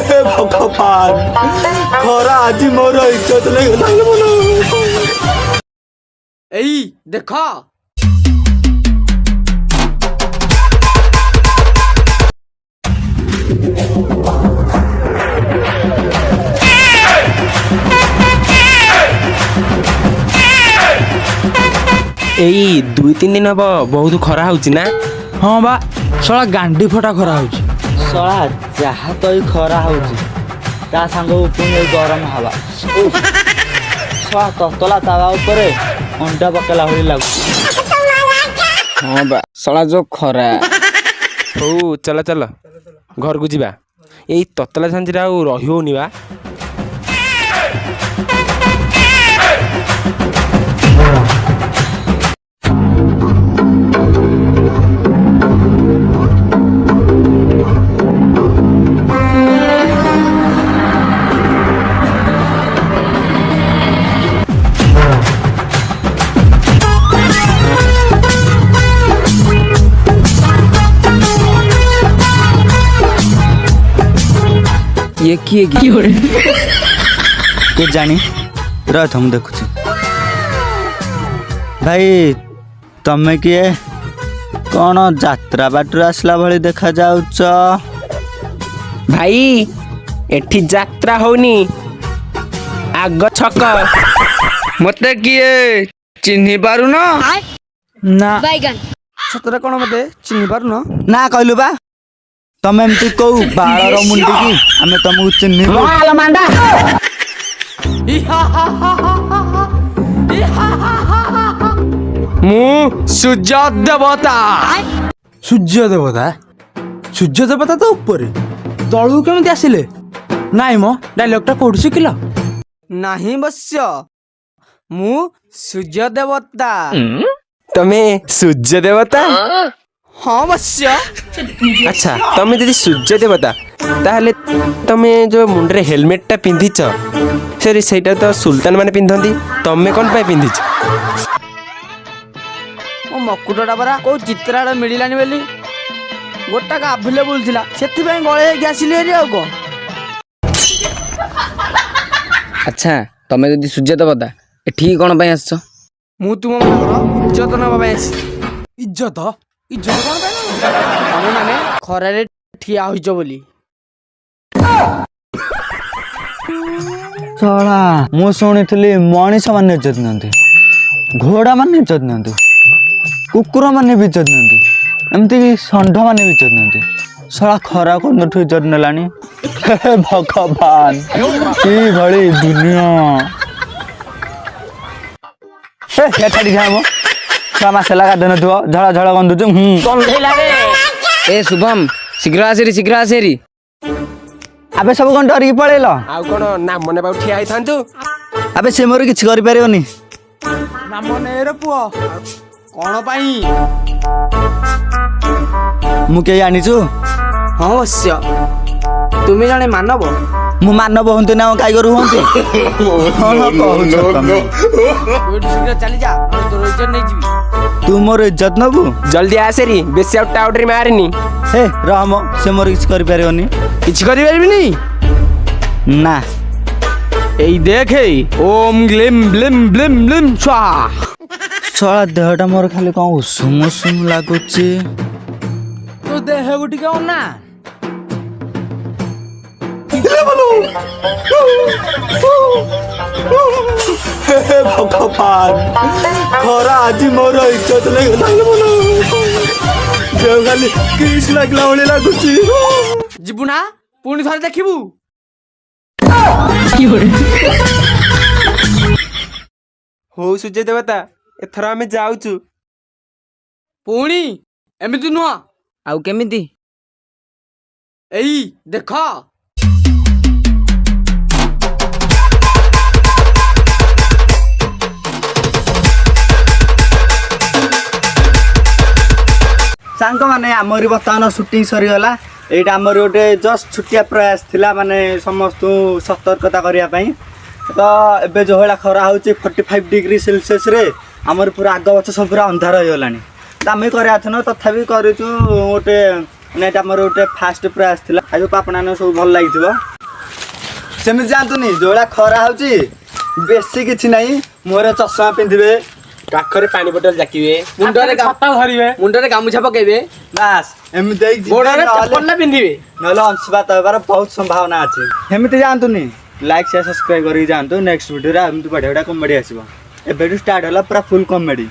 हे भगवान खरा आज मोर इज्जत एई देखा एई 2-3 दिन हब बहुत खरा होची ना। हाँ बा शला गांडी फटा खरा होची शला जहा तो खरा होची ता सांग पुणी गरम हवा शला ततला तावा ऊपर अंडा पकेला होई लागु। हाँ बा सला जो खरा हौ चल चल घर को जीवा एई ततला सांझी आउ रही होनी बा। ये किए के जानी रथ हम देखुची भाई तमे किए कौन यात्रा बाटर आसला भली देखा जाउच। भाई एठी यात्रा होनी आग छक मते किए चिन्ही पारु ना बैगन सतरे कौन मते चिन्ही पारु ना ना कहलु बा तमे एमती कहू बाळर मुंडी की आमे तमु चिन्हिबु। मु सूर्य देवता सूर्य देवता तो ऊपर तलू केମିତି आसिले नाई मो डायलॉगटा कोड शिखिल नाही बस्य मु सूर्य देवता तमे सूर्य देवता। हाँ बस्य अच्छा तमे यदि सूर्य देवता ताहले तमे जो मुंडरे हेलमेट टा पिंधिच सरी सेटा तो सुल्तान माने पिंधंती तमे कोन पाई पिंधिच। मो मकुटटा परा को चित्राड़ा मिलिलानी बेली गोटाक अवेलेबल थिला सेति पई गळे हेकि आसिले हेरि आ को। अच्छा तमे जदि सूर्य देवता एठी कोन पई आछो। मु तुम मनकर इज्जत नबा पई इज्जत इज्जत कोन पई तमे माने खरारे ठिया होइजो बोली। चला मु शुणिथिली मनीष माने इज्जत नंती घोड़ा माने इज्जत नंती कुकुर माने भी इज्जत नंती एमती कि षंढ माने भी इज्जत नंती सला खरा कोनठु इज्जत नेलानी। हे भगवान की भली दुनिया हे छाड़ी जामो छमा सेला का देन थो झळा झळा गंदुच ए शुभम शीघ्र आसेरी अबे सब कोन डरी पळेलो आउ कोन नाम मने बाउ ठिया आइथांतु अबे से मोर किछ करि पारियोनी नाम ने रे पुओ कोन पई मु के जानिछु। हाँ बस्य तुम जने मानव मु मानव हंती ना गाय गरु हंती हाँ कहूछ तमे शीघ्र चली जा तो इज्जत नहीं जीवी तू मोर इज्जत नबु जल्दी आसेरी बेसी आउट आउटरी मारनी। हे रहम से मोर किछ करि पारियोनी किछ करि परबी नहीं ना एई देखे ओम ग्लिम ब्लिम ब्लिम ब्लिम स्वाहा छळा देहटा मोर खाली कोन उषुम उषुम लागुची। तो देह गुटी के ना हे भगवान खरा आज मोर इज्जत जो खाली किस लागला भली लागुची। जीबू ना पुणी थरे देखिबू हो सूर्य देवता एथरा आमे जाउचु पुणी एमिति नुआ आउ केमिति एई देखा सांग माने आमरी बर्तमान शूटिंग सरीगला एटा आमर गोटे जस्ट छुटिया प्रयास थिला माने समस्त सतर्कता करिया पई तो एबे जो हला खरा होची 45 डिग्री सेल्सियस रे आमर पूरा आग बच सब पूरा अंधार हो गलानी ଦାମୀ କରିବା ଥିନ ତଥାପି କରିଛୁ ଗୋଟେ ମାନେ ଏଇଟା ଆମର ଗୋଟେ ଫାଷ୍ଟ ପ୍ରୟାସ ଥିଲା ଖାଇବାକୁ ଆପଣମାନେ ସବୁ ଭଲ ଲାଗିଥିବ। ସେମିତି ଯାଆନ୍ତୁନି ଯୋଉଟା ଖରା ହଉଛି ବେଶୀ କିଛି ନାହିଁ ମୁହଁରେ ଚଷମା ପିନ୍ଧିବେ କାଖରେ ପାଣି ବୋଟଲ ଜାକିବେ ଛତା ଧରିବେ ମୁଣ୍ଡରେ ଗାମୁଛା ପକେଇବେ ବାସ୍ ଏମିତି ହେଇକି ଯିବେ, ଗୋଡରେ ନହେଲେ ଚପଲ ପିନ୍ଧିବେ। ନହେଲେ ଅଂଶୁପାତ ହେବାର ବହୁତ ସମ୍ଭାବନା ଅଛି। ସେମିତି ଯାଆନ୍ତୁନି ଲାଇକ୍ ସେୟାର ସବସ୍କ୍ରାଇବ କରିକି ଯାଆନ୍ତୁ। ନେକ୍ସଟ ଭିଡ଼ିଓରେ ଏମିତି ବଢ଼ିଆ ବଢ଼ିଆ କମେଡ଼ି ଆସିବ। ଏବେଠୁ ଷ୍ଟାର୍ଟ ହେଲା ପୁରା ଫୁଲ୍ କମେଡ଼ି।